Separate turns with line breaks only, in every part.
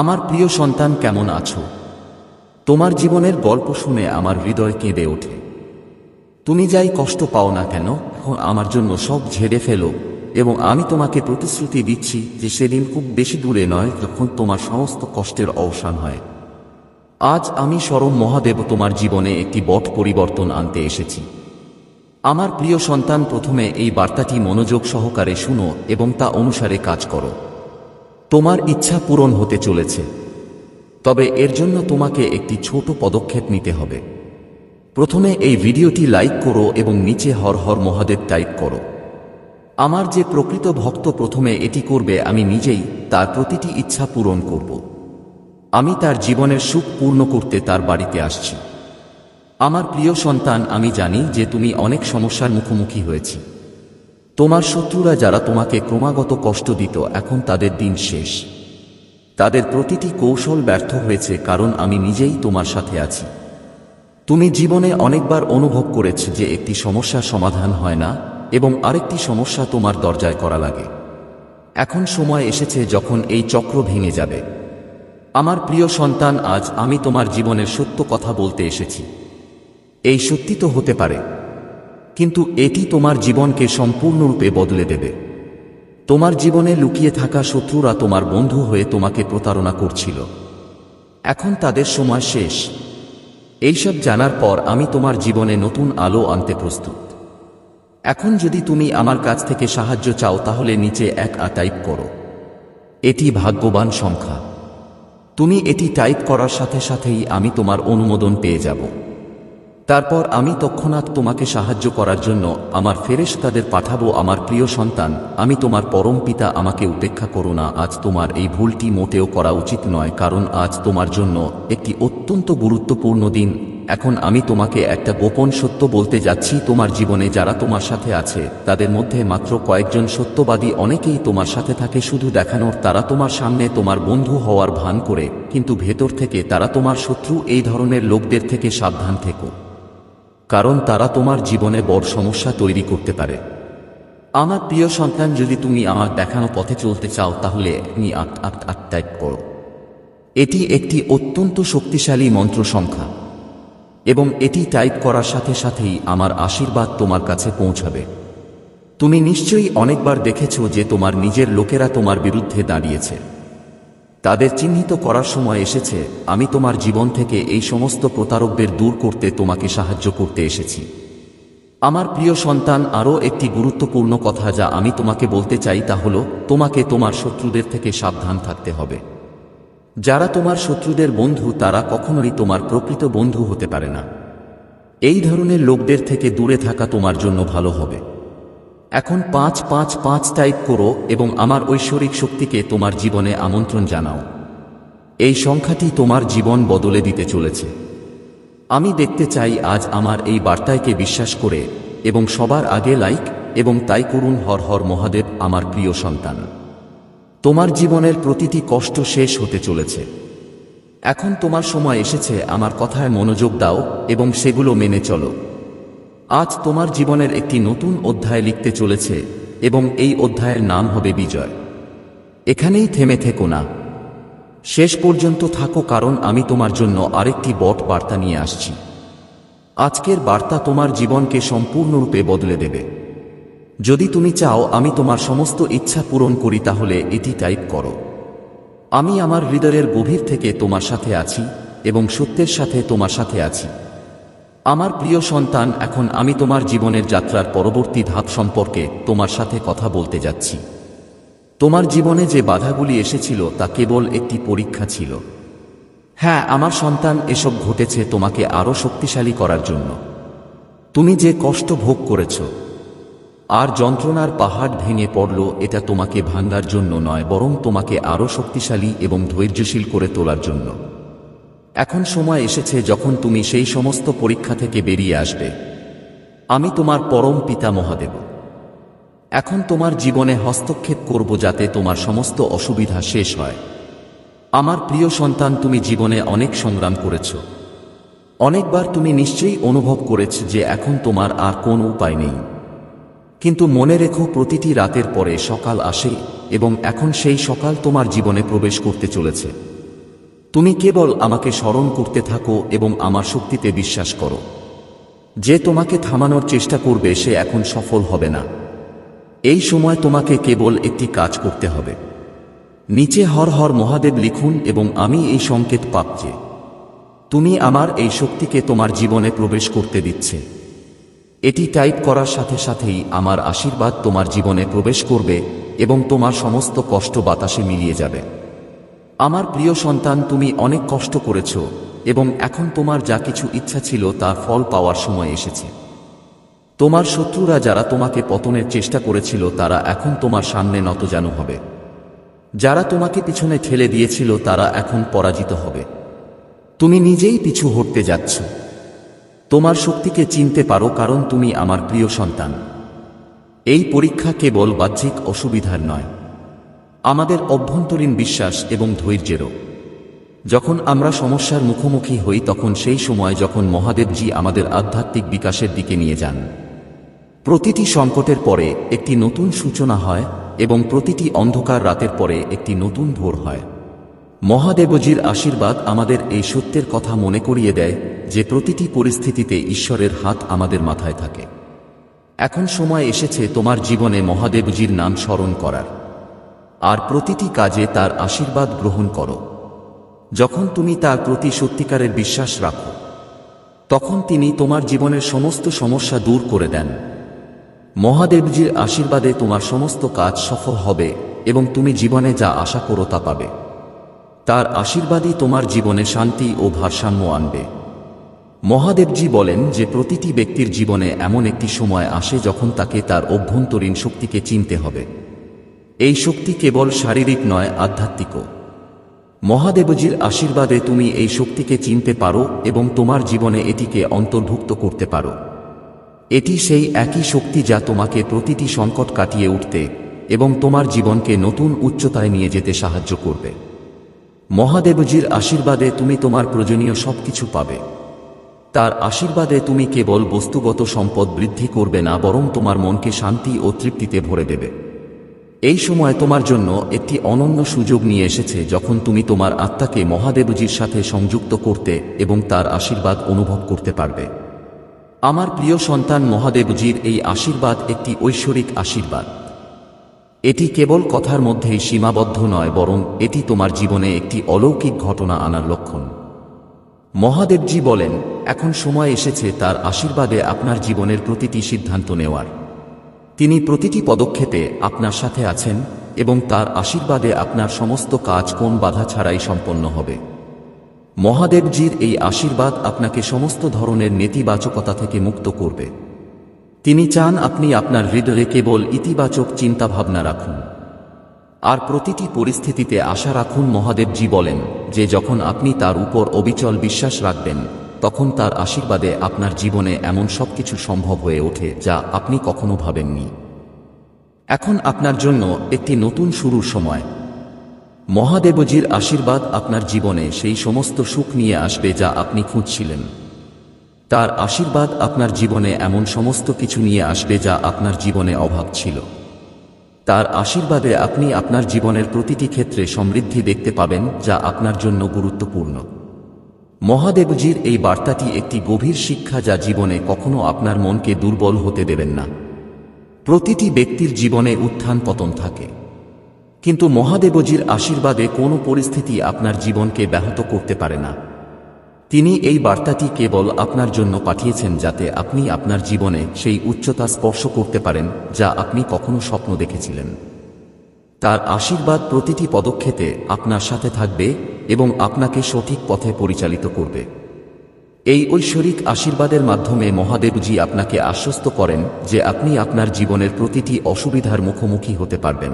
আমার প্রিয় সন্তান, কেমন আছো? তোমার জীবনের গল্প শুনে আমার হৃদয় কেঁদে ওঠে। তুমি যাই কষ্ট পাও না কেন, এখন আমার জন্য সব ঝেড়ে ফেলো, এবং আমি তোমাকে প্রতিশ্রুতি দিচ্ছি যে সেদিন খুব বেশি দূরে নয় যখন তোমার সমস্ত কষ্টের অবসান হয়। আজ আমি স্বয়ং মহাদেব তোমার জীবনে একটি বড় পরিবর্তন আনতে এসেছি। আমার প্রিয় সন্তান, প্রথমে এই বার্তাটি মনোযোগ সহকারে শুনো এবং তা অনুসারে কাজ করো। তোমার ইচ্ছা পূরণ হতে চলেছে, তবে এর জন্য তোমাকে একটি ছোট পদক্ষেপ নিতে হবে। প্রথমে এই ভিডিওটি লাইক করো এবং নিচে হর হর মহাদেব টাইপ করো। আমার যে প্রকৃত ভক্ত প্রথমে এটি করবে, আমি নিজেই তার প্রতিটি ইচ্ছা পূরণ করব। আমি তার জীবনের সুখ পূর্ণ করতে তার বাড়িতে আসছি। আমার প্রিয় সন্তান, আমি জানি যে তুমি অনেক সমস্যার মুখোমুখি হয়েছি। তোমার শত্রুরা যারা তোমাকে ক্রমাগত কষ্ট দিত, এখন তাদের দিন শেষ। তাদের প্রতিটি কৌশল ব্যর্থ হয়েছে, কারণ আমি নিজেই তোমার সাথে আছি। তুমি জীবনে অনেকবার অনুভব করেছ যে একটি সমস্যার সমাধান হয় না এবং আরেকটি সমস্যা তোমার দরজায় করা লাগে। এখন সময় এসেছে যখন এই চক্র ভেঙে যাবে। আমার প্রিয় সন্তান, আজ আমি তোমার জীবনের সত্য কথা বলতে এসেছি। এই সত্যি তো হতে পারে, কিন্তু এটি তোমার জীবনকে সম্পূর্ণরূপে বদলে দেবে। তোমার জীবনে লুকিয়ে থাকা শত্রুরা তোমার বন্ধু হয়ে তোমাকে প্রতারণা করছিল, এখন তাদের সময় শেষ। এইসব জানার পর আমি তোমার জীবনে নতুন আলো আনতে প্রস্তুত। এখন যদি তুমি আমার কাছ থেকে সাহায্য চাও, তাহলে নিচে 1 টাইপ করো। এটি ভাগ্যবান সংখ্যা। তুমি এটি টাইপ করার সাথে সাথেই আমি তোমার অনুমোদন পেয়ে যাব। তারপর আমি তৎক্ষণাৎ তোমাকে সাহায্য করার জন্য আমার ফেরেশতাদের পাঠাবো। আমার প্রিয় সন্তান, আমি তোমার পরম পিতা, আমাকে উপেক্ষা করো না। আজ তোমার এই ভুলটি মোটেও করা উচিত নয়, কারণ আজ তোমার জন্য একটি অত্যন্ত গুরুত্বপূর্ণ দিন। এখন আমি তোমাকে একটা গোপন সত্য বলতে যাচ্ছি। তোমার জীবনে যারা তোমার সাথে আছে, তাদের মধ্যে মাত্র কয়েকজন সত্যবাদী। অনেকেই তোমার সাথে থাকে শুধু দেখানোর। তারা তোমার সামনে তোমার বন্ধু হওয়ার ভান করে, কিন্তু ভেতর থেকে তারা তোমার শত্রু। এই ধরনের লোকদের থেকে সাবধান থেকো, কারণ তারা তোমার জীবনে বড় সমস্যা তৈরি করতে পারে। আমার প্রিয় সন্তান, যদি তুমি আমার দেখানো পথে চলতে চাও, তাহলে আপনি 8 টাইপ করো। এটি একটি অত্যন্ত শক্তিশালী মন্ত্র সংখ্যা, এবং এটি টাইপ করার সাথে সাথেই আমার আশীর্বাদ তোমার কাছে পৌঁছাবে। তুমি নিশ্চয়ই অনেকবার দেখেছ যে তোমার নিজের লোকেরা তোমার বিরুদ্ধে দাঁড়িয়েছে। তাদের চিহ্নিত করার সময় এসেছে। আমি তোমার জীবন থেকে এই সমস্ত প্রতারকদের দূর করতে তোমাকে সাহায্য করতে এসেছি। আমার প্রিয় সন্তান, আরও একটি গুরুত্বপূর্ণ কথা যা আমি তোমাকে বলতে চাই, তা হলো তোমাকে তোমার শত্রুদের থেকে সাবধান থাকতে হবে। যারা তোমার শত্রুদের বন্ধু, তারা কখনোই তোমার প্রকৃত বন্ধু হতে পারে না। এই ধরনের লোকদের থেকে দূরে থাকা তোমার জন্য ভালো হবে। এখন 5 টাইপ করো এবং আমার ঐশ্বরিক শক্তিকে তোমার জীবনে আমন্ত্রণ জানাও। এই সংখ্যাটি তোমার জীবন বদলে দিতে চলেছে। আমি দেখতে চাই আজ আমার এই বার্তাকে বিশ্বাস করে এবং সবার আগে লাইক এবং তাই করুন। হর হর মহাদেব। আমার প্রিয় সন্তান, তোমার জীবনের প্রতিটি কষ্ট শেষ হতে চলেছে। এখন তোমার সময় এসেছে। আমার কথায় মনোযোগ দাও এবং সেগুলো মেনে চলো। আজ তোমার জীবনের একটি নতুন অধ্যায় লিখতে চলেছে, এবং এই অধ্যায়ের নাম হবে বিজয়। এখানেই থেমে থেকো না, শেষ পর্যন্ত থাকো, কারণ আমি তোমার জন্য আরেকটি বড় বার্তা নিয়ে আসছি। আজকের বার্তা তোমার জীবনকে সম্পূর্ণরূপে বদলে দেবে। যদি তুমি চাও আমি তোমার সমস্ত ইচ্ছা পূরণ করি, তাহলে এটি টাইপ করো। আমি আমার হৃদয়ের গভীর থেকে তোমার সাথে আছি এবং সত্যের সাথে তোমার সাথে আছি। আমার প্রিয় সন্তান, এখন আমি তোমার জীবনের যাত্রার পরবর্তী ধাপ সম্পর্কে তোমার সাথে কথা বলতে যাচ্ছি। তোমার জীবনে যে বাধাগুলি এসেছিল তা কেবল একটি পরীক্ষা ছিল। হ্যাঁ আমার সন্তান, এসব ঘটেছে তোমাকে আরও শক্তিশালী করার জন্য। তুমি যে কষ্ট ভোগ করেছ আর যন্ত্রণার পাহাড় ভেঙে পড়ল, এটা তোমাকে ভাঙার জন্য নয়, বরং তোমাকে আরও শক্তিশালী এবং ধৈর্যশীল করে তোলার জন্য। এখন সময় এসেছে যখন তুমি সেই সমস্ত পরীক্ষা থেকে বেরিয়ে আসবে। আমি তোমার পরম পিতা মহাদেব এখন তোমার জীবনে হস্তক্ষেপ করব, যাতে তোমার সমস্ত অসুবিধা শেষ হয়। আমার প্রিয় সন্তান, তুমি জীবনে অনেক সংগ্রাম করেছ। অনেকবার তুমি নিশ্চয়ই অনুভব করেছ যে এখন তোমার আর কোনো উপায় নেই। কিন্তু মনে রেখো, প্রতিটি রাতের পরে সকাল আসে, এবং এখন সেই সকাল তোমার জীবনে প্রবেশ করতে চলেছে। তুমি কেবল আমাকে স্মরণ করতে থাকো এবং আমার শক্তিতে বিশ্বাস করো। যে তোমাকে থামানোর চেষ্টা করবে সে এখন সফল হবে না। এই সময় তোমাকে কেবল একটি কাজ করতে হবে। নিচে হর হর মহাদেব লিখুন এবং আমি এই সংকেত পাচ্ছি। তুমি আমার এই শক্তিকে তোমার জীবনে প্রবেশ করতে দিচ্ছে। এটি টাইপ করার সাথে সাথেই আমার আশীর্বাদ তোমার জীবনে প্রবেশ করবে এবং তোমার সমস্ত কষ্ট বাতাসে মিলিয়ে যাবে। আমার প্রিয় সন্তান, তুমি অনেক কষ্ট করেছ এবং এখন তোমার যা কিছু ইচ্ছা ছিল তার ফল পাওয়ার সময় এসেছে। তোমার শত্রুরা যারা তোমাকে পতনের চেষ্টা করেছিল তারা এখন তোমার সামনে নতজানু হবে। যারা তোমাকে পিছনে ঠেলে দিয়েছিল তারা এখন পরাজিত হবে। তুমি নিজেই পিছু হটতে যাচ্ছ। তোমার শক্তিকে চিনতে পারো কারণ তুমি আমার প্রিয় সন্তান। এই পরীক্ষা কেবল বাহ্যিক অসুবিধার নয়, আমাদের অভ্যন্তরীণ বিশ্বাস এবং ধৈর্যেরও। যখন আমরা সমস্যার মুখোমুখি হই তখন সেই সময় যখন মহাদেবজি আমাদের আধ্যাত্মিক বিকাশের দিকে নিয়ে যান। প্রতিটি সংকটের পরে একটি নতুন সূচনা হয় এবং প্রতিটি অন্ধকার রাতের পরে একটি নতুন ভোর হয়। মহাদেবজির আশীর্বাদ আমাদের এই সত্যের কথা মনে করিয়ে দেয় যে প্রতিটি পরিস্থিতিতে ঈশ্বরের হাত আমাদের মাথায় থাকে। এখন সময় এসেছে তোমার জীবনে মহাদেবজির নাম স্মরণ করার, আর প্রতিটি কাজে তার আশীর্বাদ গ্রহণ করো। যখন তুমি তার প্রতি সত্যিকারের বিশ্বাস রাখো তখন তিনি তোমার জীবনের সমস্ত সমস্যা দূর করে দেন। মহাদেবজির আশীর্বাদে তোমার সমস্ত কাজ সফল হবে এবং তুমি জীবনে যা আশা করো তা পাবে। তার আশীর্বাদই তোমার জীবনে শান্তি ও ভারসাম্য আনবে। মহাদেবজি বলেন যে প্রতিটি ব্যক্তির জীবনে এমন একটি সময় আসে যখন তাকে তার অভ্যন্তরীণ শক্তিকে চিনতে হবে। এই শক্তি কেবল শারীরিক নয়, আধ্যাত্মিকও। মহাদেবজির আশীর্বাদে তুমি এই শক্তিকে চিনতে পারো এবং তোমার জীবনে এটিকে অন্তর্ভুক্ত করতে পারো। এটি সেই একই শক্তি যা তোমাকে প্রতিটি সংকট কাটিয়ে উঠতে এবং তোমার জীবনকে নতুন উচ্চতায় নিয়ে যেতে সাহায্য করবে। মহাদেবজির আশীর্বাদে তুমি তোমার প্রয়োজনীয় সবকিছু পাবে। তার আশীর্বাদে তুমি কেবল বস্তুগত সম্পদ বৃদ্ধি করবে না, বরং তোমার মনকে শান্তি ও তৃপ্তিতে ভরে দেবে। এই সময় তোমার জন্য একটি অনন্য সুযোগ নিয়ে এসেছে যখন তুমি তোমার আত্মাকে মহাদেবজির সাথে সংযুক্ত করতে এবং তার আশীর্বাদ অনুভব করতে পারবে। আমার প্রিয় সন্তান, মহাদেবজির এই আশীর্বাদ একটি ঐশ্বরিক আশীর্বাদ। এটি কেবল কথার মধ্যেই সীমাবদ্ধ নয়, বরং এটি তোমার জীবনে একটি অলৌকিক ঘটনা আনার লক্ষণ। মহাদেবজি বলেন, এখন সময় এসেছে তার আশীর্বাদে আপনার জীবনের প্রতিটি সিদ্ধান্ত নেওয়ার। তিনি প্রতিটি পদক্ষেপে আপনার সাথে আছেন এবং তার আশীর্বাদে আপনার সমস্ত কাজ কোন বাধা ছাড়াই সম্পন্ন হবে। মহাদেবজির এই আশীর্বাদ আপনাকে সমস্ত ধরনের নেতিবাচকতা থেকে মুক্ত করবে। তিনি চান আপনি আপনার হৃদয়ে কেবল ইতিবাচক চিন্তাভাবনা রাখুন আর প্রতিটি পরিস্থিতিতে আশা রাখুন। মহাদেবজি বলেন যে যখন আপনি তার উপর অবিচল বিশ্বাস রাখবেন তখন তার আশীর্বাদে আপনার জীবনে এমন সবকিছু সম্ভব হয়ে ওঠে যা আপনি কখনো ভাবেননি। এখন আপনার জন্য একটি নতুন শুরুর সময়। মহাদেবজির আশীর্বাদ আপনার জীবনে সেই সমস্ত সুখ নিয়ে আসবে যা আপনি খুঁজছিলেন। তার আশীর্বাদ আপনার জীবনে এমন সমস্ত কিছু নিয়ে আসবে যা আপনার জীবনে অভাব ছিল। তার আশীর্বাদে আপনি আপনার জীবনের প্রতিটি ক্ষেত্রে সমৃদ্ধি দেখতে পাবেন যা আপনার জন্য গুরুত্বপূর্ণ। মহাদেবজির এই বার্তাটি একটি গভীর শিক্ষা যা জীবনে কখনো আপনার মনকে দুর্বল হতে দেবেন না। প্রতিটি ব্যক্তির জীবনে উত্থান পতন থাকে, কিন্তু মহাদেবজির আশীর্বাদে কোনো পরিস্থিতি আপনার জীবনকে ব্যাহত করতে পারে না। তিনি এই বার্তাটি কেবল আপনার জন্য পাঠিয়েছেন যাতে আপনি আপনার জীবনে সেই উচ্চতা স্পর্শ করতে পারেন যা আপনি কখনো স্বপ্ন দেখেছিলেন। তার আশীর্বাদ প্রতিটি পদক্ষেপে আপনার সাথে থাকবে এবং আপনাকে সঠিক পথে পরিচালিত করবে। এই ঐশ্বরিক আশীর্বাদের মাধ্যমে মহাদেবজি আপনাকে আশ্বস্ত করেন যে আপনি আপনার জীবনের প্রতিটি অসুবিধার মুখোমুখি হতে পারবেন।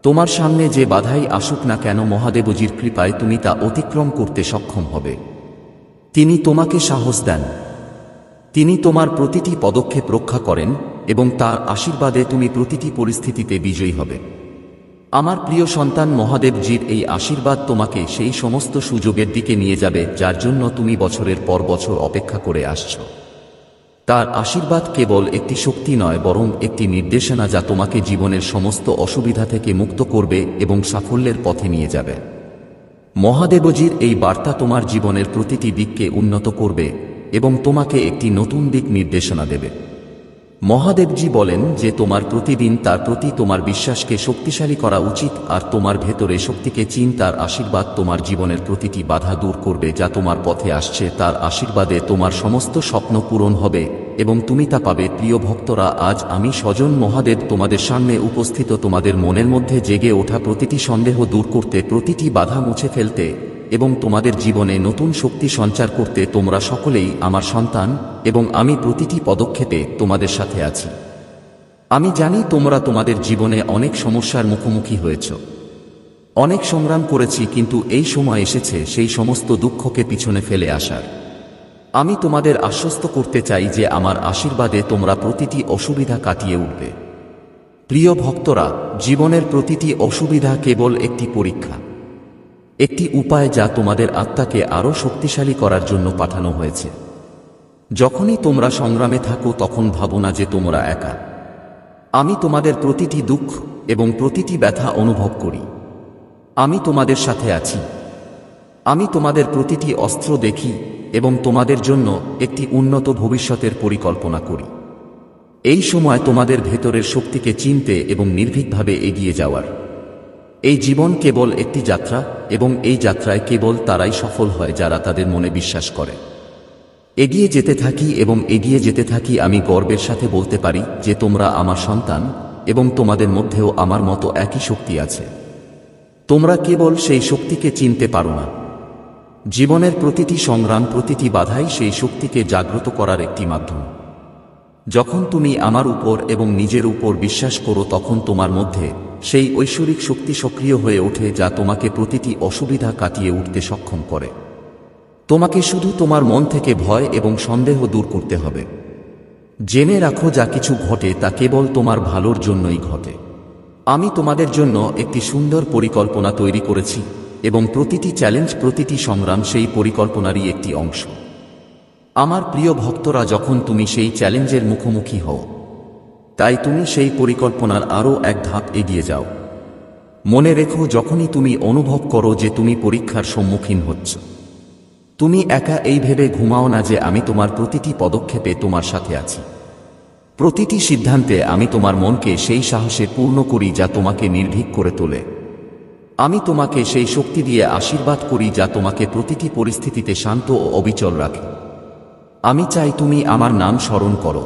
তোমার সামনে যে বাধাই আসুক না কেন, মহাদেবজির কৃপায় তুমি তা অতিক্রম করতে সক্ষম হবে। তিনি তোমাকে সাহস দেন, তিনি তোমার প্রতিটি পদক্ষেপ রক্ষা করেন এবং তার আশীর্বাদে তুমি প্রতিটি পরিস্থিতিতে বিজয়ী হবে। আমার প্রিয় সন্তান, মহাদেবজির এই আশীর্বাদ তোমাকে সেই সমস্ত সুযোগের দিকে নিয়ে যাবে যার জন্য তুমি বছরের পর বছর অপেক্ষা করে আসছ। তার আশীর্বাদ কেবল একটি শক্তি নয়, বরং একটি নির্দেশনা যা তোমাকে জীবনের সমস্ত অসুবিধা থেকে মুক্ত করবে এবং সাফল্যের পথে নিয়ে যাবে। মহাদেবজির এই বার্তা তোমার জীবনের প্রতিটি দিককে উন্নত করবে এবং তোমাকে একটি নতুন দিক নির্দেশনা দেবে। মহাদেবজি বলেন যে তোমার প্রতিদিন তার প্রতি তোমার বিশ্বাসকে শক্তিশালী করা উচিত, আর তোমার ভেতরে শক্তিকে তার আশীর্বাদ তোমার জীবনের প্রতিটি বাধা দূর করবে যা তোমার পথে আসছে। তার আশীর্বাদে তোমার সমস্ত স্বপ্ন পূরণ হবে এবং তুমি তা পাবে। প্রিয় ভক্তরা, আজ আমি স্বজন মহাদেব তোমাদের সামনে উপস্থিত, তোমাদের মনের মধ্যে জেগে ওঠা প্রতিটি সন্দেহ দূর করতে, প্রতিটি বাধা মুছে ফেলতে এবং তোমাদের জীবনে নতুন শক্তি সঞ্চার করতে। তোমরা সকলেই আমার সন্তান এবং আমি প্রতিটি পদক্ষেপে তোমাদের সাথে আছি। আমি জানি তোমরা তোমাদের জীবনে অনেক সমস্যার মুখোমুখি হয়েছ, অনেক সংগ্রাম করেছি, কিন্তু এই সময় এসেছে সেই সমস্ত দুঃখকে পিছনে ফেলে আসার। আমি তোমাদের আশ্বস্ত করতে চাই যে আমার আশীর্বাদে তোমরা প্রতিটি অসুবিধা কাটিয়ে উঠবে। প্রিয় ভক্তরা, জীবনের প্রতিটি অসুবিধা কেবল একটি পরীক্ষা, একটি উপায় যা তোমাদের আত্মাকে আরও শক্তিশালী করার জন্য পাঠানো হয়েছে। যখনই তোমরা সংগ্রামে থাকো তখন ভাবো না যে তোমরা একা। আমি তোমাদের প্রতিটি দুঃখ এবং প্রতিটি ব্যথা অনুভব করি। আমি তোমাদের সাথে আছি। আমি তোমাদের প্রতিটি অস্ত্র দেখি এবং তোমাদের জন্য একটি উন্নত ভবিষ্যতের পরিকল্পনা করি। এই সময় তোমাদের ভেতরের শক্তিকে চিনতে এবং নির্ভীকভাবে এগিয়ে যাওয়ার। এই জীবন কেবল একটি যাত্রা এবং এই যাত্রায় কেবল তারাই সফল হয় যারা তাদের মনে বিশ্বাস করে। এগিয়ে যেতে থাকি এবং এগিয়ে যেতে থাকি। আমি গর্বের সাথে বলতে পারি যে তোমরা আমার সন্তান এবং তোমাদের মধ্যেও আমার মতো একই শক্তি আছে। তোমরা কেবল সেই শক্তিকে চিনতে পারো না। জীবনের প্রতিটি সংগ্রাম, প্রতিটি বাধাই সেই শক্তিকে জাগ্রত করার একটি মাধ্যম। যখন তুমি আমার উপর এবং নিজের উপর বিশ্বাস করো তখন তোমার মধ্যে সেই ঐশ্বরিক শক্তি সক্রিয় হয়ে ওঠে যা তোমাকে প্রতিটি অসুবিধা কাটিয়ে উঠতে সক্ষম করে। তোমাকে শুধু তোমার মন থেকে ভয় এবং সন্দেহ দূর করতে হবে। জেনে রাখো, যা কিছু ঘটে তা কেবল তোমার ভালোর জন্যই ঘটে। আমি তোমাদের জন্য একটি সুন্দর পরিকল্পনা তৈরি করেছি এবং প্রতিটি চ্যালেঞ্জ, প্রতিটি সংগ্রাম সেই পরিকল্পনারই একটি অংশ। আমার প্রিয় ভক্তরা, যখন তুমি সেই চ্যালেঞ্জের মুখোমুখি হও, তাই তুমি সেই পরিকল্পনার আরও এক ধাপ এগিয়ে যাও। মনে রেখো, যখনই তুমি অনুভব করো যে তুমি পরীক্ষার সম্মুখীন হচ্ছ, তুমি একা এই ভেবে ঘুমাও না যে আমি তোমার প্রতিটি পদক্ষেপে তোমার সাথে আছি। প্রতিটি সিদ্ধান্তে আমি তোমার মনকে সেই সাহসে পূর্ণ করি যা তোমাকে নির্ভীক করে তোলে। আমি তোমাকে সেই শক্তি দিয়ে আশীর্বাদ করি যা তোমাকে প্রতিটি পরিস্থিতিতে শান্ত ও অবিচল রাখে। আমি চাই তুমি আমার নাম স্মরণ করো,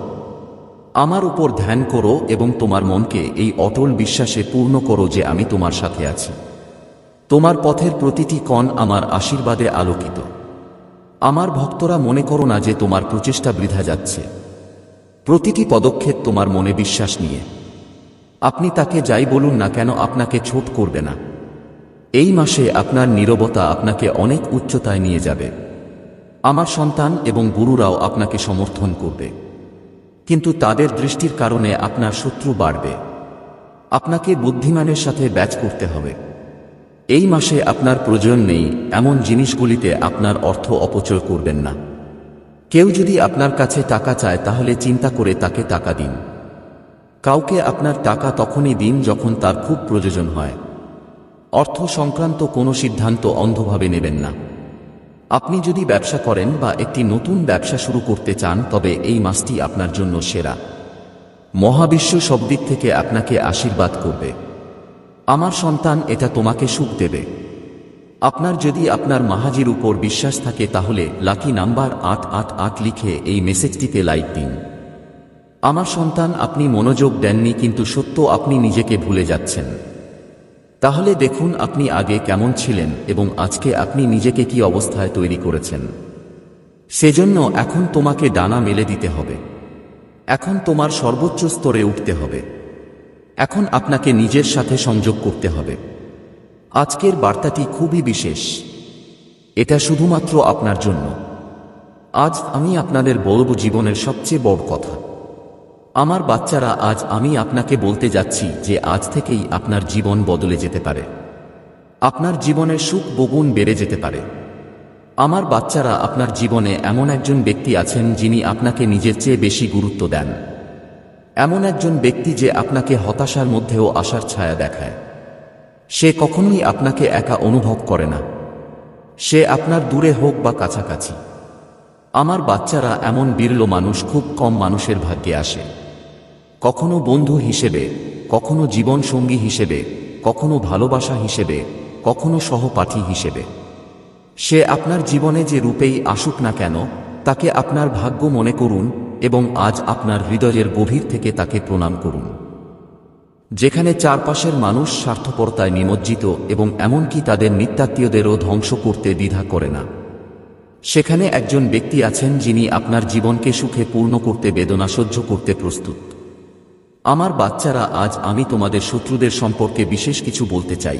আমার উপর ধ্যান করো এবং তোমার মনকে এই অটল বিশ্বাসে পূর্ণ করো যে আমি তোমার সাথে আছি। তোমার পথের প্রতিটি কণ আমার আশীর্বাদে আলোকিত। আমার ভক্তরা, মনে করো না যে তোমার প্রচেষ্টা বৃথা যাচ্ছে। প্রতিটি পদক্ষেপ তোমার মনে বিশ্বাস নিয়ে। আপনি তাকে যাই বলুন না কেন, আপনাকে ছোট করবে না। এই মাসে আপনার নীরবতা আপনাকে অনেক উচ্চতায় নিয়ে যাবে। আমার সন্তান এবং গুরুরাও আপনাকে সমর্থন করবে, কিন্তু তাদের দৃষ্টির কারণে আপনার শত্রু বাড়বে। আপনাকে বুদ্ধিমানের সাথে ব্যাচ করতে হবে। এই মাসে আপনার প্রয়োজন নেই এমন জিনিসগুলিতে আপনার অর্থ অপচয় করবেন না। কেউ যদি আপনার কাছে টাকা চায় তাহলে চিন্তা করে তাকে টাকা দিন। কাউকে আপনার টাকা তখনই দিন যখন তার খুব প্রয়োজন হয়। অর্থ সংক্রান্ত কোনো সিদ্ধান্ত অন্ধভাবে নেবেন না। আপনি যদি ব্যবসা করেন বা একটি নতুন ব্যবসা শুরু করতে চান তবে এই মাসটি আপনার জন্য সেরা। মহাবিশ্ব সব দিক থেকে আপনাকে আশীর্বাদ করবে। আমার সন্তান, এটা তোমাকে সুখ দেবে। আপনার যদি আপনার মাহাজির উপর বিশ্বাস থাকে তাহলে লাকি নাম্বার 888 লিখে এই মেসেজটিতে লাইক দিন। আমার সন্তান, আপনি মনোযোগ দেননি, কিন্তু সত্য আপনি নিজেকে ভুলে যাচ্ছেন। তাহলে দেখুন আপনি আগে কেমন ছিলেন এবং আজকে আপনি নিজেকে কি অবস্থায় তৈরি করেছেন। সেজন্য এখন তোমাকে ডানা মেলে দিতে হবে। এখন তোমার সর্বোচ্চ স্তরে উঠতে হবে। এখন আপনাকে নিজের সাথে সংযোগ করতে হবে। আজকের বার্তাটি খুবই বিশেষ। এটা শুধুমাত্র আপনার জন্য। আজ আমি আপনাদের বলব জীবনের সবচেয়ে বড় কথা। আমার বাচ্চারা, আজ আমি আপনাকে বলতে যাচ্ছি যে আজ থেকেই আপনার জীবন বদলে যেতে পারে। আপনার জীবনের সুখ বহুগুণ বেড়ে যেতে পারে। আমার বাচ্চারা, আপনার জীবনে এমন একজন ব্যক্তি আছেন যিনি আপনাকে নিজের চেয়ে বেশি গুরুত্ব দেন। এমন একজন ব্যক্তি যে আপনাকে হতাশার মধ্যেও আশার ছায়া দেখায়। সে কখনোই আপনাকে একা অনুভব করে না। সে আপনার দূরে হোক বা কাছাকাছি। আমার বাচ্চারা এমন বিরল মানুষ, খুব কম মানুষের ভাগ্যে আসে। কখনো বন্ধু হিসেবে, কখনো জীবন সঙ্গী হিসেবে, কখনো ভালোবাসা হিসেবে, কখনো সহপাঠী হিসেবে। সে আপনার জীবনে যে রূপেই আসুক না কেন, তাকে আপনার ভাগ্য মনে করুন এবং আজ আপনার হৃদয়ের গভীর থেকে তাকে প্রণাম করুন। যেখানে চারপাশের মানুষ স্বার্থপরতায় নিমজ্জিত এবং এমনকি তাদের নিত্যাত্মীয়দেরও ধ্বংস করতে দ্বিধা করে না, সেখানে একজন ব্যক্তি আছেন যিনি আপনার জীবনকে সুখে পূর্ণ করতে বেদনা সহ্য করতে প্রস্তুত। আমার বাচ্চারা, আজ আমি তোমাদের শত্রুদের সম্পর্কে বিশেষ কিছু বলতে চাই।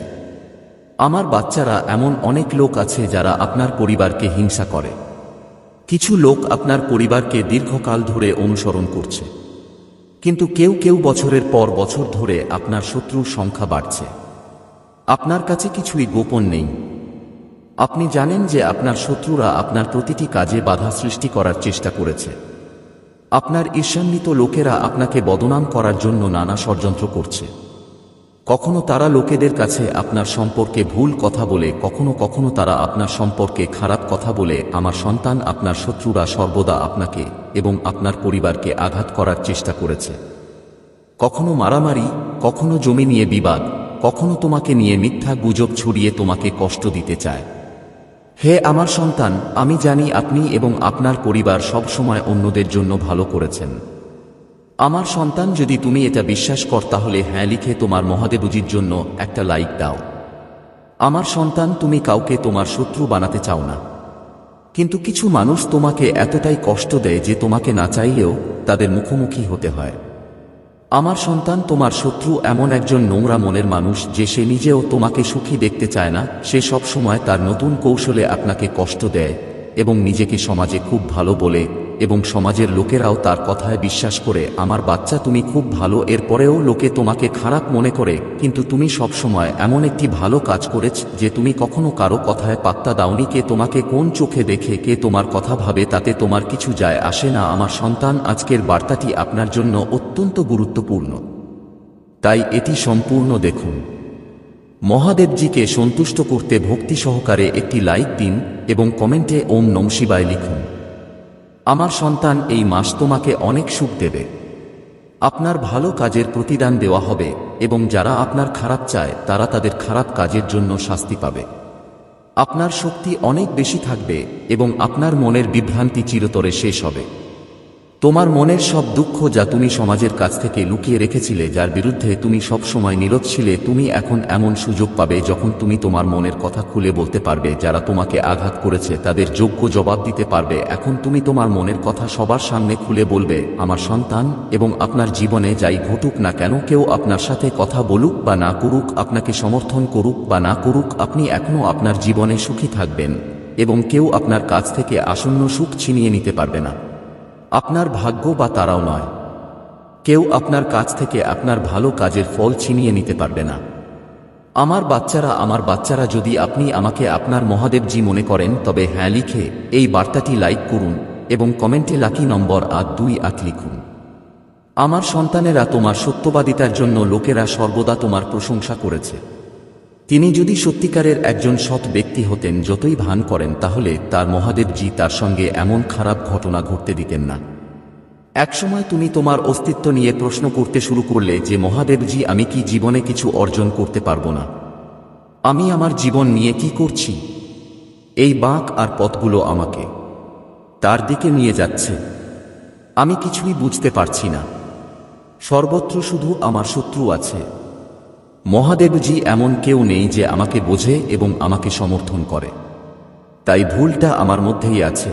আমার বাচ্চারা, এমন অনেক লোক আছে যারা আপনার পরিবারকে হিংসা করে। কিছু লোক আপনার পরিবারকে দীর্ঘকাল ধরে অনুসরণ করছে, কিন্তু কেউ কেউ বছরের পর বছর ধরে আপনার শত্রুর সংখ্যা বাড়ছে। আপনার কাছে কিছুই গোপন নেই। আপনি জানেন যে আপনার শত্রুরা আপনার প্রতিটি কাজে বাধা সৃষ্টি করার চেষ্টা করেছে। আপনার ঈর্ষান্বিত লোকেরা আপনাকে বদনাম করার জন্য নানা ষড়যন্ত্র করছে। কখনো তারা লোকেদের কাছে আপনার সম্পর্কে ভুল কথা বলে, কখনো কখনো তারা আপনার সম্পর্কে খারাপ কথা বলে। আমার সন্তান, আপনার শত্রুরা সর্বদা আপনাকে এবং আপনার পরিবারকে আঘাত করার চেষ্টা করেছে। কখনো মারামারি, কখনো জমি নিয়ে বিবাদ, কখনো তোমাকে নিয়ে মিথ্যা গুজব ছড়িয়ে তোমাকে কষ্ট দিতে চায়। হে আমার সন্তান, আমি জানি আপনি এবং আপনার পরিবার সব সময় অন্যদের জন্য ভালো করেছেন। আমার সন্তান, যদি তুমি এটা বিশ্বাস কর তাহলে হ্যাঁ লিখে তোমার মহাদেবজির জন্য একটা লাইক দাও। আমার সন্তান, তুমি কাউকে তোমার শত্রু বানাতে চাও না, কিন্তু কিছু মানুষ তোমাকে এতটাই কষ্ট দেয় যে তোমাকে না চাইলেও তাদের মুখোমুখি হতে হয়। আমার সন্তান, তোমার শত্রু এমন একজন নোংরা মনের মানুষ যে সে নিজেও তোমাকে সুখী দেখতে চায় না। সে সব সময় তার নতুন কৌশলে আপনাকে কষ্ট দেয় এবং নিজেকে সমাজে খুব ভালো বলে এবং সমাজের লোকেরাও তার কথায় বিশ্বাস করে। আমার বাচ্চা, তুমি খুব ভালো, এরপরেও লোকে তোমাকে খারাপ মনে করে, কিন্তু তুমি সব সময় এমন একটি ভালো কাজ করেছ যে তুমি কখনো কারো কথায় পাত্তা দাওনি। কে তোমাকে কোন চোখে দেখে, কে তোমার কথা ভাবে, তাতে তোমার কিছু যায় আসে না। আমার সন্তান, আজকের বার্তাটি আপনার জন্য অত্যন্ত গুরুত্বপূর্ণ, তাই এটি সম্পূর্ণ দেখুন। মহাদেবজিকে সন্তুষ্ট করতে ভক্তি সহকারে একটি লাইক দিন এবং কমেন্টে ওম নমঃ শিবায় লিখুন। আমার সন্তান, এই মাস তোমাকে অনেক সুখ দেবে। আপনার ভালো কাজের প্রতিদান দেওয়া হবে এবং যারা আপনার খারাপ চায় তারা তাদের খারাপ কাজের জন্য শাস্তি পাবে। আপনার শক্তি অনেক বেশি থাকবে এবং আপনার মনের বিভ্রান্তি চিরতরে শেষ হবে। তোমার মনের সব দুঃখ যা তুমি সমাজের কাছ থেকে লুকিয়ে রেখেছিলে, যার বিরুদ্ধে তুমি সব সময় নীরব ছিলে, তুমি এখন এমন সুযোগ পাবে যখন তুমি তোমার মনের কথা খুলে বলতে পারবে। যারা তোমাকে আঘাত করেছে তাদের যোগ্য জবাব দিতে পারবে। এখন তুমি তোমার মনের কথা সবার সামনে খুলে বলবে। আমার সন্তান, এবং আপনার জীবনে যাই ঘটুক না কেন, কেউ আপনার সাথে কথা বলুক বা না করুক, আপনাকে সমর্থন করুক বা না করুক, আপনি এখনো আপনার জীবনে সুখী থাকবেন এবং কেউ আপনার কাছ থেকে আসন্ন সুখ ছিনিয়ে নিতে পারবে না। আপনার ভাগ্য বা তারাও নয়, কেউ আপনার কাছ থেকে আপনার ভালো কাজের ফল ছিনিয়ে নিতে পারবে না। আমার বাচ্চারা, যদি আপনি আমাকে আপনার মহাদেবজি মনে করেন তবে হ্যাঁ লিখে এই বার্তাটি লাইক করুন এবং কমেন্টে লাকি নম্বর 828 লিখুন। আমার সন্তানেরা, তোমার সত্যবাদিতার জন্য লোকেরা সর্বদা তোমার প্রশংসা করেছে। তিনি যদি সত্যিকারের একজন সৎ ব্যক্তি হতেন, যতই ভান করেন, তাহলে তার মহাদেবজি তার সঙ্গে এমন খারাপ ঘটনা ঘটতে দিতেন না। একসময় তুমি তোমার অস্তিত্ব নিয়ে প্রশ্ন করতে শুরু করলে যে মহাদেবজি, আমি কি জীবনে কিছু অর্জন করতে পারবো না? আমি আমার জীবন নিয়ে কি করছি? এই বাঁক আর পথগুলো আমাকে তার দিকে নিয়ে যাচ্ছে। আমি কিছুই বুঝতে পারছি না। সর্বত্র শুধু আমার শত্রু আছে। মহাদেবজি, এমন কেউ নেই যে আমাকে বোঝে এবং আমাকে সমর্থন করে, তাই ভুলটা আমার মধ্যেই আছে।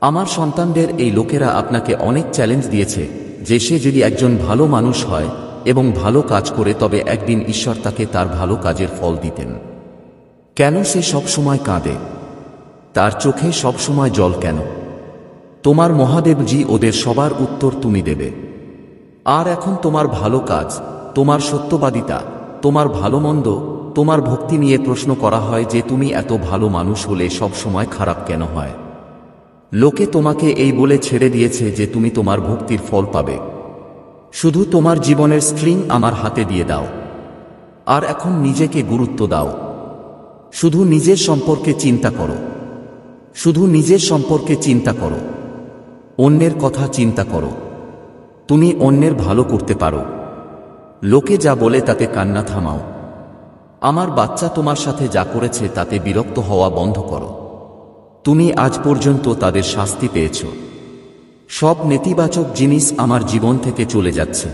আমার সন্তানদের, এই লোকেরা আপনাকে অনেক চ্যালেঞ্জ দিয়েছে যে সে যদি একজন ভালো মানুষ হয় এবং ভালো কাজ করে তবে একদিন ঈশ্বর তাকে তার ভালো কাজের ফল দিতেন। কেন সে সবসময় কাঁদে? তার চোখে সবসময় জল কেন? তোমার মহাদেবজি ওদের সবার উত্তর তুমি দেবে। আর এখন তোমার ভালো কাজ, তোমার সত্যবাদিতা, তোমার ভালো মন্দ, তোমার ভক্তি নিয়ে প্রশ্ন করা হয় যে তুমি এত ভালো মানুষ হলে সব সময় খারাপ কেন হয়? লোকে তোমাকে এই বলে ছেড়ে দিয়েছে যে তুমি তোমার ভক্তির ফল পাবে। শুধু তোমার জীবনের স্ট্রিং আমার হাতে দিয়ে দাও আর এখন নিজেকে গুরুত্ব দাও। শুধু নিজের সম্পর্কে চিন্তা করো, শুধু নিজের সম্পর্কে চিন্তা করো, অন্যের কথা চিন্তা করো। তুমি অন্যের ভালো করতে পারো। লোকে যা বলে তাতে কান্না থামাও। আমার বাচ্চা তোমার সাথে যা করেছে তাতে বিরক্ত হওয়া বন্ধ করো। তুমি আজ পর্যন্ত তাদের শাস্তি পেয়েছ। সব নেতিবাচক জিনিস আমার জীবন থেকে চলে যাচ্ছে।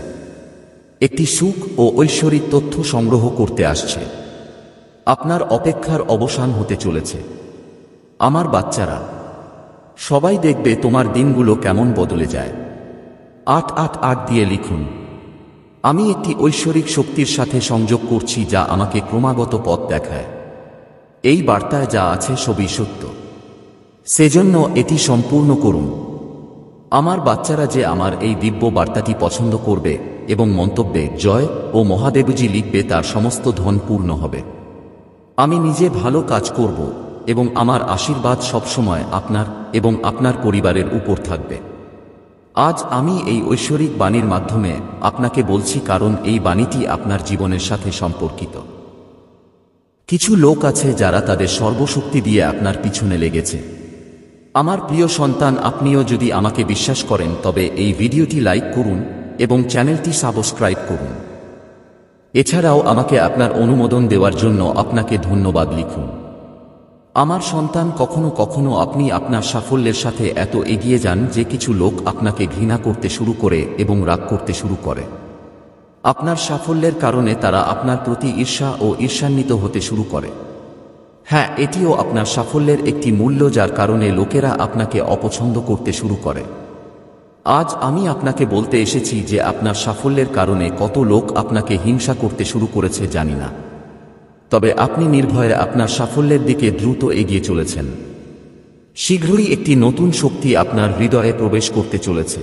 একটি সুখ ও ঐশ্বরিক তথ্য সংগ্রহ করতে আসছে। আপনার অপেক্ষার অবসান হতে চলেছে। আমার বাচ্চারা, সবাই দেখবে তোমার দিনগুলো কেমন বদলে যায়। 888 দিয়ে লিখুন। আমি একটি ঐশ্বরিক শক্তির সাথে সংযোগ করছি যা আমাকে ক্রমাগত পথ দেখায়। এই বার্তায় যা আছে সবই সত্য। সেজন্য এটি সম্পূর্ণ করুন। আমার বাচ্চারা যে আমার এই দিব্য বার্তাটি পছন্দ করবে এবং মন্তব্যে জয় ও মহাদেবজি লিখবে তার সমস্ত ধন পূর্ণ হবে। আমি নিজে ভালো কাজ করব এবং আমার আশীর্বাদ সবসময় আপনার এবং আপনার পরিবারের উপর থাকবে। আজ আমি এই ঐশ্বরিক বাণীর মাধ্যমে আপনাকে বলছি, কারণ এই বাণীটি আপনার জীবনের সাথে সম্পর্কিত। কিছু লোক আছে যারা তাদের সর্বশক্তি দিয়ে আপনার পিছনে লেগেছে। আমার প্রিয় সন্তান, আপনিও যদি আমাকে বিশ্বাস করেন তবে এই ভিডিওটি লাইক করুন এবং চ্যানেলটি সাবস্ক্রাইব করুন। এছাড়াও আমাকে আপনার অনুমোদন দেওয়ার জন্য আপনাকে ধন্যবাদ লিখুন। আমার সন্তান, কখনো কখনো আপনি আপনার সাফল্যের সাথে এত এগিয়ে যান যে কিছু লোক আপনাকে ঘৃণা করতে শুরু করে এবং রাগ করতে শুরু করে। আপনার সাফল্যের কারণে তারা আপনার প্রতি ঈর্ষা ও ঈর্ষান্বিত হতে শুরু করে। হ্যাঁ, এটিও আপনার সাফল্যের একটি মূল্য, যার কারণে লোকেরা আপনাকে অপছন্দ করতে শুরু করে। আজ আমি আপনাকে বলতে এসেছি যে আপনার সাফল্যের কারণে কত লোক আপনাকে হিংসা করতে শুরু করেছে জানি না, তবে আপনি নির্ভয়ে আপনার সাফল্যের দিকে দ্রুত এগিয়ে চলেছেন। শীঘ্রই একটি নতুন শক্তি আপনার হৃদয়ে প্রবেশ করতে চলেছে।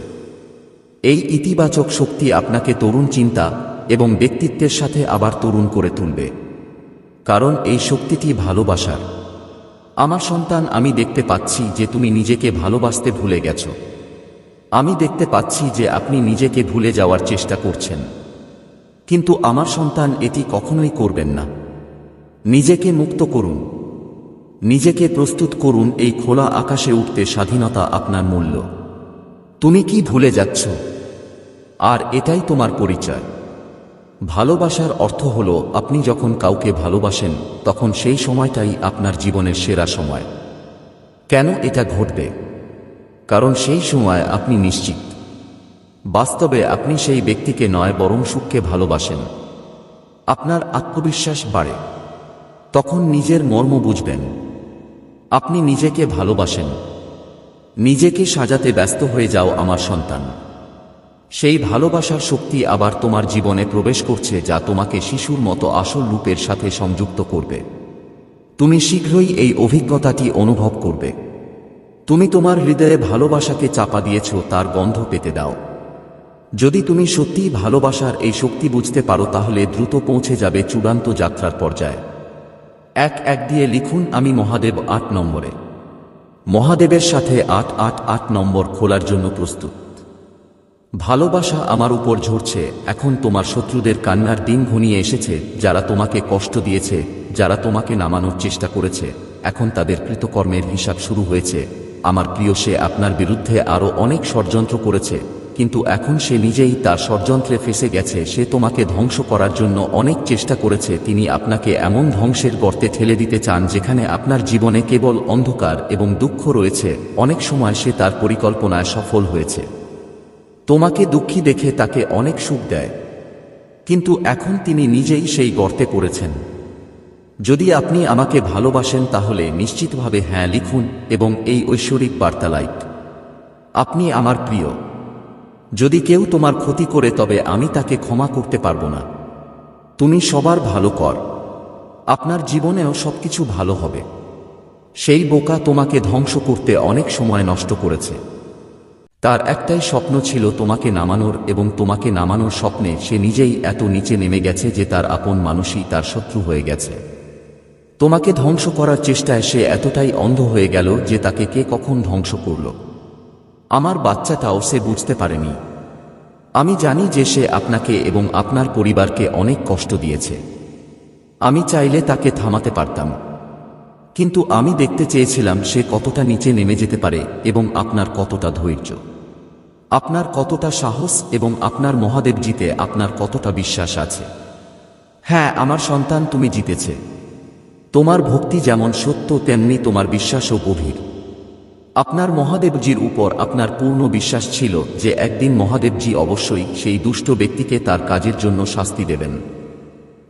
এই ইতিবাচক শক্তি আপনাকে তরুণ চিন্তা এবং ব্যক্তিত্বের সাথে আবার তরুণ করে তুলবে, কারণ এই শক্তিটি ভালোবাসার। আমার সন্তান, আমি দেখতে পাচ্ছি যে তুমি নিজেকে ভালোবাসতে ভুলে গেছ। আমি দেখতে পাচ্ছি যে আপনি নিজেকে ভুলে যাওয়ার চেষ্টা করছেন, কিন্তু আমার সন্তান, এটি কখনোই করবেন না। নিজেকে মুক্ত করুন, নিজেকে প্রস্তুত করুন এই খোলা আকাশে উঠতে। স্বাধীনতা আপনার মূল্য। তুমি কি ভুলে যাচ্ছ? আর এটাই তোমার পরিচয়। ভালোবাসার অর্থ হলো, আপনি যখন কাউকে ভালোবাসেন তখন সেই সময়টাই আপনার জীবনের সেরা সময়। কেন এটা ঘটবে? কারণ সেই সময় আপনি নিশ্চিত। বাস্তবে আপনি সেই ব্যক্তিকে নয় বরং সুখকে ভালোবাসেন। আপনার আত্মবিশ্বাস বাড়ে। তখন নিজের মর্ম বুঝবেন। আপনি নিজেকে ভালোবাসেন। নিজেকে সাজাতে ব্যস্ত হয়ে যাও আমার সন্তান। সেই ভালোবাসার শক্তি আবার তোমার জীবনে প্রবেশ করছে, যা তোমাকে শিশুর মতো আসল রূপের সাথে সংযুক্ত করবে। তুমি শীঘ্রই এই অভিজ্ঞতাটি অনুভব করবে। তুমি তোমার হৃদয়ে ভালোবাসাকে চাপা দিয়েছ, তার গন্ধ পেতে দাও। যদি তুমি সত্যিই ভালোবাসার এই শক্তি বুঝতে পারো তাহলে দ্রুত পৌঁছে যাবে চূড়ান্ত যাত্রার পর্যায়ে। 1 দিয়ে লিখুন। আমি মহাদেব 8 নম্বরে। মহাদেবের সাথে 888 নম্বর খোলার জন্য প্রস্তুত। ভালোবাসা আমার উপর ঝরছে। এখন তোমার শত্রুদের কান্নার দিন ঘনিয়ে এসেছে। যারা তোমাকে কষ্ট দিয়েছে, যারা তোমাকে নামানোর চেষ্টা করেছে, এখন তাদের কৃতকর্মের হিসাব শুরু হয়েছে। আমার প্রিয়, সে আপনার বিরুদ্ধে আরও অনেক ষড়যন্ত্র করেছে, কিন্তু এখন সে নিজেই তার ষড়যন্ত্রে ফেঁসে গেছে। সে তোমাকে ধ্বংস করার জন্য অনেক চেষ্টা করেছে। তিনি আপনাকে এমন ধ্বংসের গর্তে ঠেলে দিতে চান যেখানে আপনার জীবনে কেবল অন্ধকার এবং দুঃখ রয়েছে। অনেক সময় সে তার পরিকল্পনায় সফল হয়েছে। তোমাকে দুঃখী দেখে তাকে অনেক সুখ দেয়, কিন্তু এখন তিনি নিজেই সেই গর্তে পড়েছেন। যদি আপনি আমাকে ভালোবাসেন তাহলে নিশ্চিতভাবে হ্যাঁ লিখুন এবং এই ঐশ্বরিক বার্তা লাইক। আপনি আমার প্রিয়। যদি কেউ তোমার ক্ষতি করে তবে আমি তাকে ক্ষমা করতে পারবো না। তুমি সবার ভালো কর। আপনার জীবনেও সবকিছু ভালো হবে। সেই বোকা তোমাকে ধ্বংস করতে অনেক সময় নষ্ট করেছে। তার একটাই স্বপ্ন ছিল তোমাকে নামানোর, এবং তোমাকে নামানোর স্বপ্নে সে নিজেই এত নিচে নেমে গেছে যে তার আপন মানুষই তার শত্রু হয়ে গেছে। তোমাকে ধ্বংস করার চেষ্টায় সে এতটাই অন্ধ হয়ে গেল যে তাকে কে কখন ধ্বংস করল আমার বাচ্চাটাও সে বুঝতে পারেনি। আমি জানি যে সে আপনাকে এবং আপনার পরিবারকে অনেক কষ্ট দিয়েছে। আমি চাইলে তাকে থামাতে পারতাম, কিন্তু আমি দেখতে চেয়েছিলাম সে কতটা নিচে নেমে যেতে পারে এবং আপনার কতটা ধৈর্য, আপনার কতটা সাহস এবং আপনার মহাদেবজিতে আপনার কতটা বিশ্বাস আছে। হ্যাঁ আমার সন্তান, তুমি জিতেছে। তোমার ভক্তি যেমন সত্য তেমনি তোমার বিশ্বাসও গভীর। আপনার মহাদেবজির উপর আপনার পূর্ণ বিশ্বাস ছিল যে একদিন মহাদেবজি অবশ্যই সেই দুষ্ট ব্যক্তিকে তার কাজের জন্য শাস্তি দেবেন।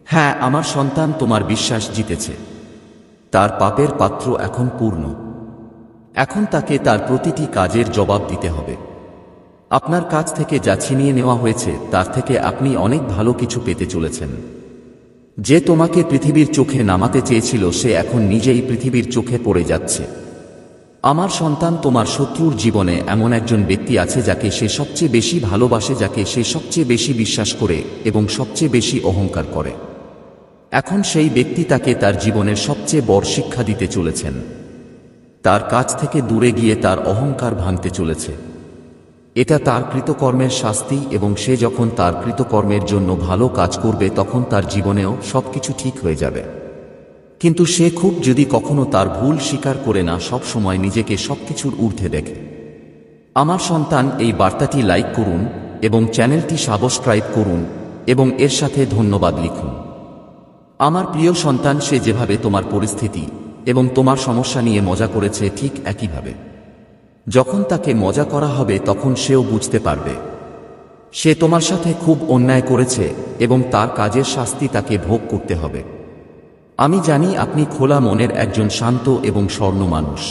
হ্যাঁ আমার সন্তান, তোমার বিশ্বাস জিতেছে। তার পাপের পাত্র এখন পূর্ণ। এখন তাকে তার প্রতিটি কাজের জবাব দিতে হবে। আপনার কাছ থেকে যা ছিনিয়ে নেওয়া হয়েছে তার থেকে আপনি অনেক ভালো কিছু পেতে চলেছেন। যে তোমাকে পৃথিবীর চোখে নামাতে চেয়েছিল সে এখন নিজেই পৃথিবীর চোখে পড়ে যাচ্ছে। আমার সন্তান, তোমার শত্রুর জীবনে এমন একজন ব্যক্তি আছে যাকে সে সবচেয়ে বেশি ভালোবাসে, যাকে সে সবচেয়ে বেশি বিশ্বাস করে এবং সবচেয়ে বেশি অহংকার করে। এখন সেই ব্যক্তি তাকে তার জীবনের সবচেয়ে বড় শিক্ষা দিতে চলেছেন। তার কাছ থেকে দূরে গিয়ে তার অহংকার ভাঙতে চলেছে। এটা তার কৃতকর্মের শাস্তি এবং সে যখন তার কৃতকর্মের জন্য ভালো কাজ করবে তখন তার জীবনেও সবকিছু ঠিক হয়ে যাবে। কিন্তু সে খুব যদি কখনো তার ভুল স্বীকার করে না, সব সময় নিজেকে সবকিছুর ঊর্ধ্বে দেখে। আমার সন্তান, এই বার্তাটি লাইক করুন এবং চ্যানেলটি সাবস্ক্রাইব করুন এবং এর সাথে ধন্যবাদ লিখুন। আমার প্রিয় সন্তান, সে যেভাবে তোমার পরিস্থিতি এবং তোমার সমস্যা নিয়ে মজা করেছে ঠিক একইভাবে যখন তাকে মজা করা হবে তখন সেও বুঝতে পারবে সে তোমার সাথে খুব অন্যায় করেছে এবং তার কাজের শাস্তি তাকে ভোগ করতে হবে। আমি জানি আপনি খোলা মনের একজন শান্ত এবং স্বর্ণ মানুষ।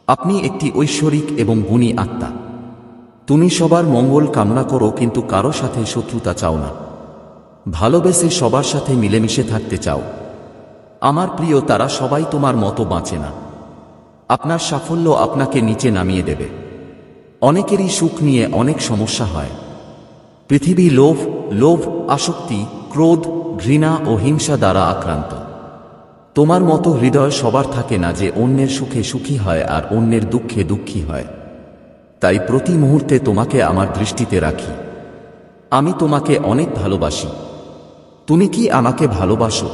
আপনি একটি ঐশ্বরিক এবং গুণী আত্মা। তুমি সবার মঙ্গল কামনা করো কিন্তু কারো সাথে শত্রুতা চাও না। ভালোবেসে সবার সাথে মিলেমিশে থাকতে চাও। আমার প্রিয়, তারা সবাই তোমার মতো বাঁচে না। আপনার সাফল্য আপনাকে নিচে নামিয়ে দেবে। অনেকেরই সুখ নিয়ে অনেক সমস্যা হয়। পৃথিবী লোভ, আসক্তি, ক্রোধ, ঘৃণা ও হিংসা দ্বারা আক্রান্ত। তোমার মতো হৃদয় সবার থাকে না যে অন্যের সুখে সুখী হয় আর অন্যের দুঃখে দুঃখী হয়। তাই প্রতি মুহূর্তে তোমাকে আমার দৃষ্টিতে রাখি। আমি তোমাকে অনেক ভালোবাসি। তুমি কি আমাকে ভালোবাসো?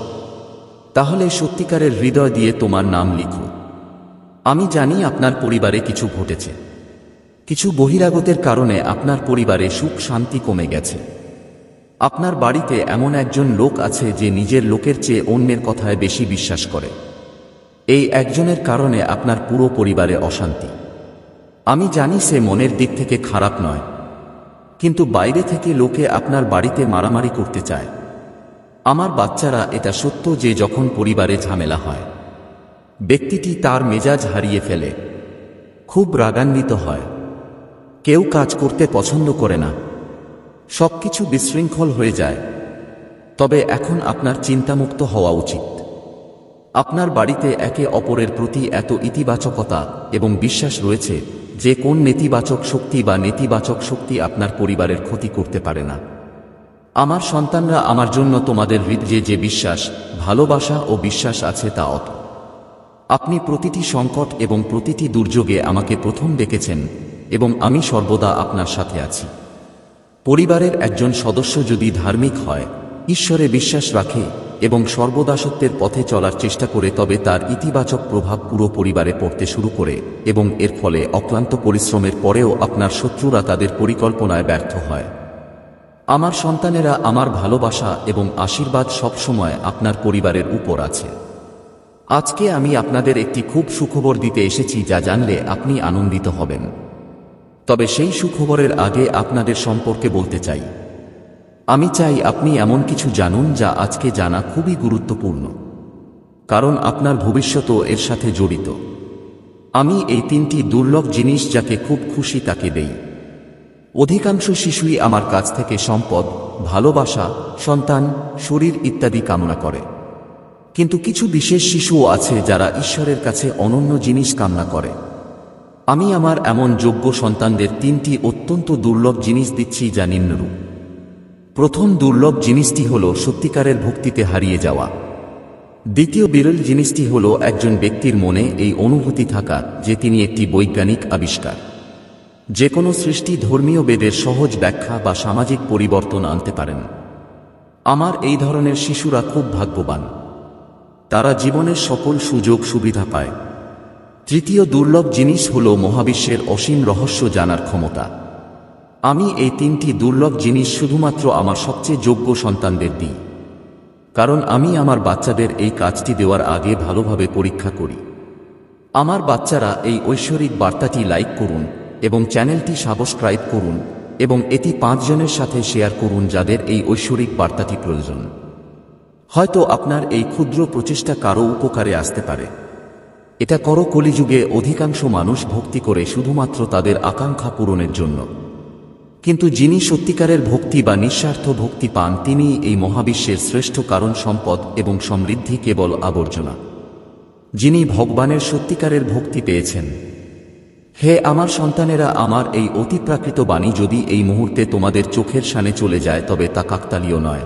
তাহলে সত্যিকারের হৃদয় দিয়ে তোমার নাম লিখো। আমি জানি আপনার পরিবারে কিছু ঘটেছে। কিছু বহিরাগতের কারণে আপনার পরিবারে সুখ শান্তি কমে গেছে। আপনার বাড়িতে এমন একজন লোক আছে যে নিজের লোকের চেয়ে অন্যের কথায় বেশি বিশ্বাস করে। এই একজনের কারণে আপনার পুরো পরিবারে অশান্তি। আমি জানি সে মনের দিক থেকে খারাপ নয়, কিন্তু বাইরে থেকে লোকে আপনার বাড়িতে মারামারি করতে চায়। আমার বাচ্চারা, এটা সত্য যে যখন পরিবারে ঝামেলা হয় ব্যক্তিটি তার মেজাজ হারিয়ে ফেলে, খুব রাগান্বিত হয়, কেউ কাজ করতে পছন্দ করে না, সবকিছু বিশৃঙ্খল হয়ে যায়। তবে এখন আপনার চিন্তামুক্ত হওয়া উচিত। আপনার বাড়িতে একে অপরের প্রতি এত ইতিবাচকতা এবং বিশ্বাস রয়েছে যে কোন নেতিবাচক শক্তি বা নেতিবাচক শক্তি আপনার পরিবারের ক্ষতি করতে পারে না। আমার সন্তানরা, আমার জন্য তোমাদের হৃদয়ে যে বিশ্বাস, ভালোবাসা ও বিশ্বাস আছে তা অত। আপনি প্রতিটি সংকট এবং প্রতিটি দুর্যোগে আমাকে প্রথম ডেকেছেন এবং আমি সর্বদা আপনার সাথে আছি। পরিবারের একজন সদস্য যদি ধার্মিক হয়, ঈশ্বরে বিশ্বাস রাখে এবং সর্বদা সত্যের পথে চলার চেষ্টা করে, তবে তার ইতিবাচক প্রভাব পুরো পরিবারে পড়তে শুরু করে এবং এর ফলে অক্লান্ত পরিশ্রমের পরেও আপনার শত্রুরা তাদের পরিকল্পনায় ব্যর্থ হয়। আমার সন্তানেরা, আমার ভালোবাসা এবং আশীর্বাদ সবসময় আপনার পরিবারের উপর আছে। আজকে আমি আপনাদের একটি খুব সুখবর দিতে এসেছি যা জানলে আপনি আনন্দিত হবেন। তবে সেই সুখবরের আগে আপনাদের সম্পর্কে বলতে চাই। আমি চাই আপনি এমন কিছু জানুন যা আজকে জানা খুবই গুরুত্বপূর্ণ, কারণ আপনার ভবিষ্যৎও এর সাথে জড়িত। আমি এই তিনটি দুর্লভ জিনিস যাকে খুব খুশি তাকে দেই। অধিকাংশ শিশুই আমার কাছ থেকে সম্পদ, ভালোবাসা, সন্তান, শরীর ইত্যাদি কামনা করে, কিন্তু কিছু বিশেষ শিশুও আছে যারা ঈশ্বরের কাছে অনন্য জিনিস কামনা করে। আমি আমার এমন যোগ্য সন্তানদের তিনটি অত্যন্ত দুর্লভ জিনিস দিচ্ছি যা নিম্নরূপ। প্রথম দুর্লভ জিনিসটি হল সত্যিকারের ভক্তিতে হারিয়ে যাওয়া। দ্বিতীয় বিরল জিনিসটি হল একজন ব্যক্তির মনে এই অনুভূতি থাকা যে তিনি একটি বৈজ্ঞানিক আবিষ্কার, যে কোনো সৃষ্টি ধর্মীয় বেদের সহজ ব্যাখ্যা বা সামাজিক পরিবর্তন আনতে পারেন। আমার এই ধরনের শিশুরা খুব ভাগ্যবান। তারা জীবনের সকল সুযোগ সুবিধা পায়। তৃতীয় দুর্লভ জিনিস হল মহাবিশ্বের অসীম রহস্য জানার ক্ষমতা। আমি এই তিনটি দুর্লভ জিনিস শুধুমাত্র আমার সবচেয়ে যোগ্য সন্তানদের দিই, কারণ আমি আমার বাচ্চাদের এই কাজটি দেওয়ার আগে ভালোভাবে পরীক্ষা করি। আমার বাচ্চারা এই ঐশ্বরিক বার্তাটি লাইক করুন এবং চ্যানেলটি সাবস্ক্রাইব করুন এবং এটি 5 জনের সাথে শেয়ার করুন যাদের এই ঐশ্বরিক বার্তাটি প্রয়োজন। হয়তো আপনার এই ক্ষুদ্র প্রচেষ্টা কারো উপকারে আসতে পারে। এটা করো। কলিযুগে অধিকাংশ মানুষ ভক্তি করে শুধুমাত্র তাদের আকাঙ্ক্ষা পূরণের জন্য, কিন্তু যিনি সত্যিকারের ভক্তি বা নিঃস্বার্থ ভক্তি পান তিনি এই মহাবিশ্বের শ্রেষ্ঠ কারণ সম্পদ এবং সমৃদ্ধি কেবল আবর্জনা। যিনি ভগবানের সত্যিকারের ভক্তি পেয়েছেন। হে আমার সন্তানেরা, আমার এই অতিপ্রাকৃত বাণী যদি এই মুহূর্তে তোমাদের চোখের সামনে চলে যায় তবে তা কাকতালীয় নয়।